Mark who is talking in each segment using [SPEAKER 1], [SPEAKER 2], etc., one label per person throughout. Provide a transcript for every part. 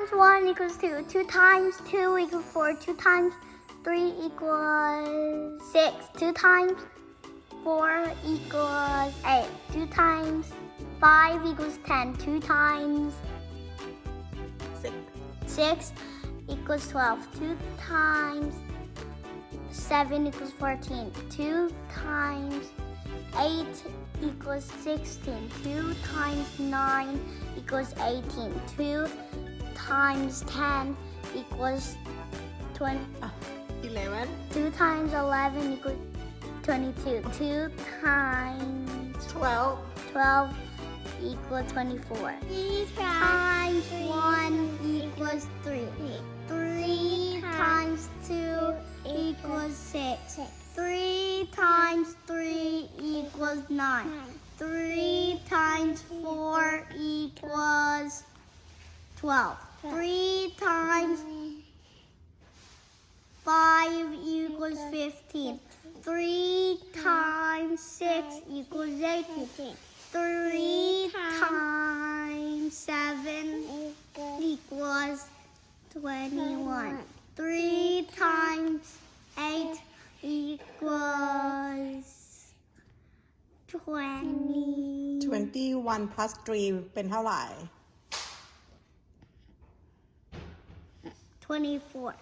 [SPEAKER 1] times 1 equals 2. 2 times 2 equals 4. 2 times 3 equals 6. 2 times 4 equals 8. 2 times 5 equals 10. 2 times 6 equals 12. 2 times 7 equals 14. 2 times 8 equals 16. 2 times 9 equals 18. 2 times 10 equals 20.
[SPEAKER 2] 11.
[SPEAKER 1] 2 times 11 equals 22. 2 times
[SPEAKER 2] 12.
[SPEAKER 1] 12 equals 24. 3 times 1 equals 3. 3 times 2 equals 6. 3 times 3 equals 9. 3 times 4 equals 12. 3 times 5 equals 15. 3 times 6 equals 18. 3 times 7 equals 21. 3 times 8 equals 20.
[SPEAKER 2] 21 plus 3 เป็นเท่าไหร่
[SPEAKER 1] 24.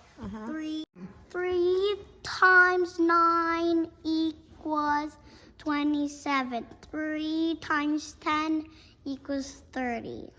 [SPEAKER 1] 3 times 9 equals 27. 3 times 10 equals 30.